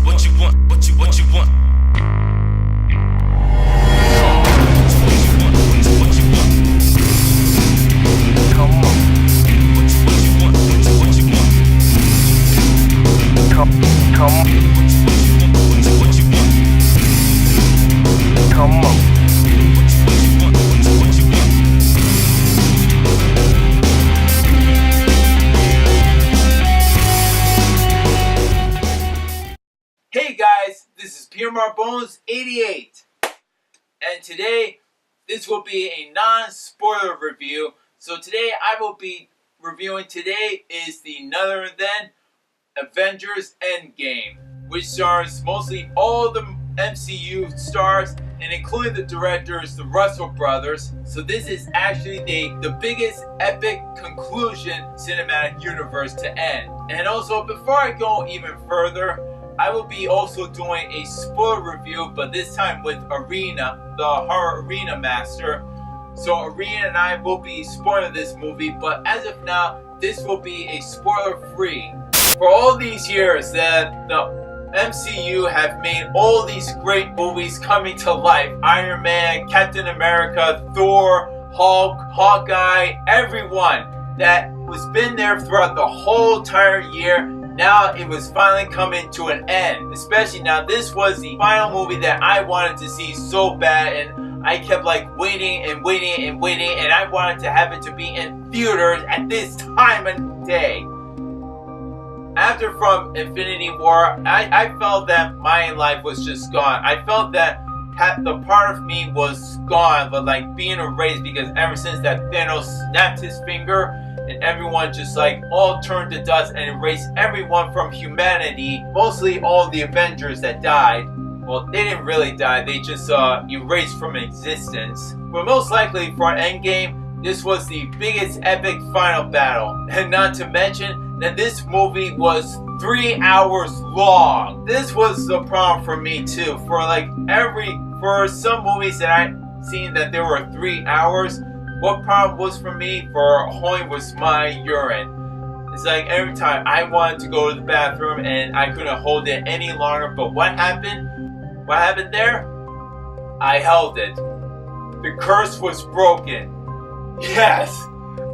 What you want? What you want? Come on. What you want? Come on. What you want? Come on. Hey guys, this is P.M.R.Bonez88's, and today this will be a non-spoiler review. So today I will be reviewing is the none other than Avengers Endgame, which stars mostly all the MCU stars and including the directors, the Russell brothers. So this is actually the biggest epic conclusion cinematic universe to end. And also, before I go even further, I will be also doing a spoiler review, but this time with Arena, the horror arena master. So Arena and I will be spoiling this movie, but as of now, this will be a spoiler-free. For all these years that the MCU have made all these great movies coming to life, Iron Man, Captain America, Thor, Hulk, Hawkeye, everyone that was been there throughout the whole entire year. Now it was finally coming to an end. Especially now, this was the final movie that I wanted to see so bad, and I kept like waiting, and I wanted to have it to be in theaters at this time of day. After from Infinity War, I felt that my life was just gone. I felt that the part of me was gone, but like being erased, because ever since that Thanos snapped his finger, and everyone just like all turned to dust and erased everyone from humanity. Mostly all the Avengers that died. Well, they didn't really die, they just erased from existence. But most likely for Endgame, this was the biggest epic final battle. And not to mention that this movie was 3 hours long. This was the problem for me too. For some movies that I've seen that there were 3 hours, what problem was for me for holding was my urine. It's like every time I wanted to go to the bathroom and I couldn't hold it any longer. But what happened? What happened there? I held it. The curse was broken. Yes!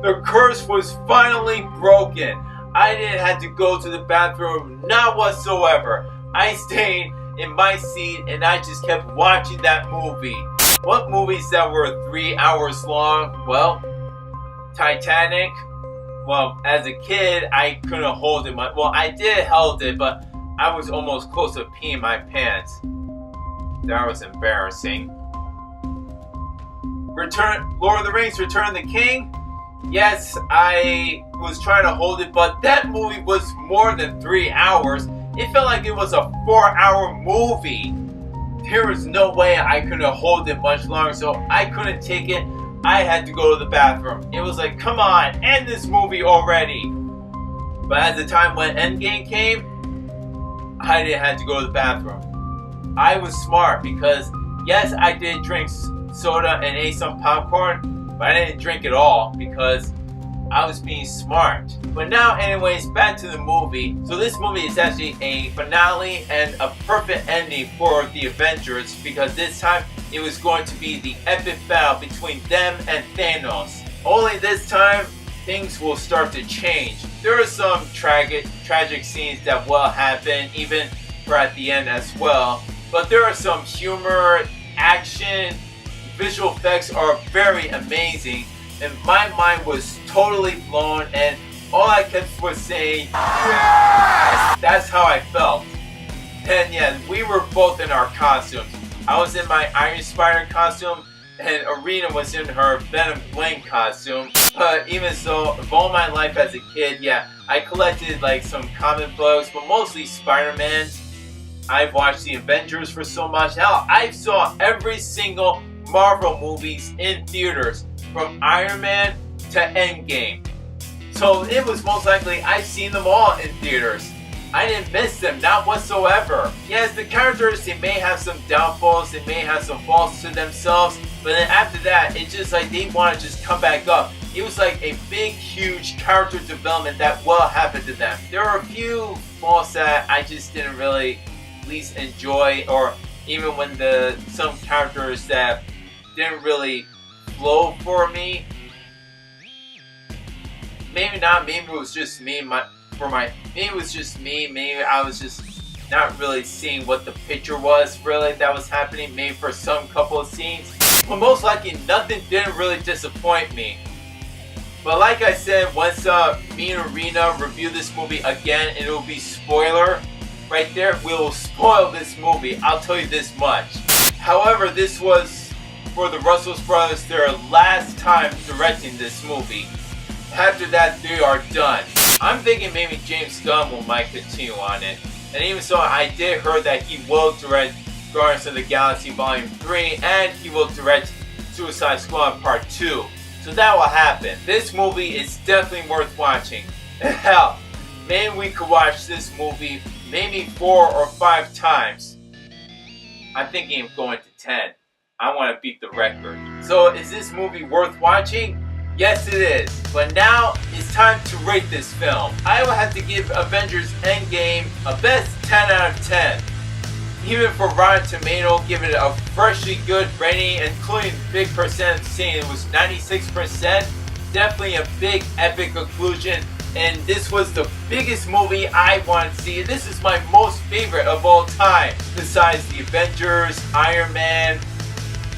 The curse was finally broken. I didn't have to go to the bathroom, not whatsoever. I stayed in my seat and I just kept watching that movie. What movies that were 3 hours long? Well, Titanic. Well, as a kid, I couldn't hold it much. Well, I did hold it, but I was almost close to peeing my pants. That was embarrassing. Lord of the Rings, Return of the King. Yes, I was trying to hold it, but that movie was more than 3 hours. It felt like it was a 4-hour movie. There was no way I couldn't hold it much longer, so I couldn't take it. I had to go to the bathroom. It was like, come on, end this movie already. But as the time when Endgame came, I didn't have to go to the bathroom. I was smart because, yes, I did drink soda and ate some popcorn, but I didn't drink it all because I was being smart. But now, anyways, back to the movie. So this movie is actually a finale and a perfect ending for the Avengers, because this time it was going to be the epic battle between them and Thanos. Only this time, things will start to change. There are some tragic scenes that will happen, even for at the end as well. But there are some humor, action, visual effects are very amazing. And my mind was totally blown, and all I kept was saying, yes! That's how I felt. And yeah, we were both in our costumes. I was in my Iron Spider costume, and Arena was in her Venom Blade costume. But even so, of all my life as a kid, yeah, I collected like some comic books, but mostly Spider-Man. I've watched the Avengers for so much. Hell, I saw every single Marvel movies in theaters, from Iron Man to Endgame. So it was most likely I've seen them all in theaters. I didn't miss them, not whatsoever. Yes, the characters, they may have some downfalls, they may have some faults to themselves, but then after that, it's just like they want to just come back up. It was like a big, huge character development that will happen to them. There are a few faults that I just didn't really least enjoy, or even when some characters that didn't really flow for me. Maybe not. Maybe it was just me. Maybe it was just me. Maybe I was just not really seeing what the picture was really that was happening. Maybe for some couple of scenes, but most likely nothing didn't really disappoint me. But like I said, once me and Arena review this movie again, it will be spoiler right there. We will spoil this movie. I'll tell you this much. However, this was for the Russell brothers their last time directing this movie. After that, they are done. I'm thinking maybe James Gunn might continue on it. And even so, I did hear that he will direct Guardians of the Galaxy Volume 3 and he will direct Suicide Squad Part 2. So that will happen. This movie is definitely worth watching. And hell, maybe we could watch this movie maybe 4 or 5 times. I'm thinking of going to 10. I want to beat the record. So is this movie worth watching? Yes, it is. But now it's time to rate this film. I will have to give Avengers Endgame a best 10 out of 10. Even for Rotten Tomato, give it a freshly good rating, including big percent saying it was 96%. Definitely a big epic conclusion. And this was the biggest movie I want to see. This is my most favorite of all time. Besides the Avengers, Iron Man,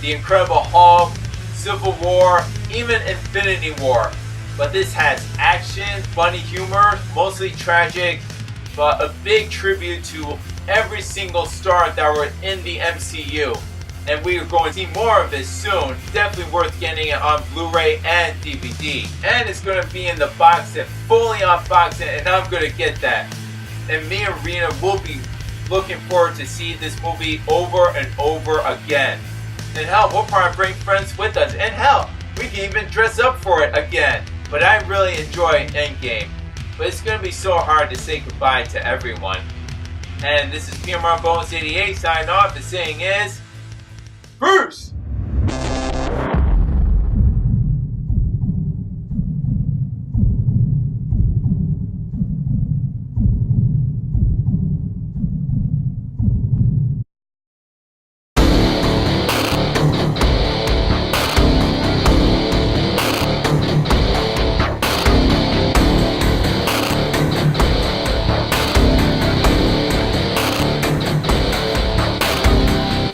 the Incredible Hulk, Civil War, even Infinity War. But this has action, funny humor, mostly tragic, but a big tribute to every single star that were in the MCU. And we are going to see more of this soon. Definitely worth getting it on Blu-ray and DVD. And it's going to be in the box set, fully unboxed, and I'm going to get that. And me and Rena will be looking forward to see this movie over and over again. And hell, we'll probably bring friends with us. And hell, we can even dress up for it again. But I really enjoy Endgame. But it's going to be so hard to say goodbye to everyone. And this is P.M.R.Bonez88 signing off. The saying is, peace!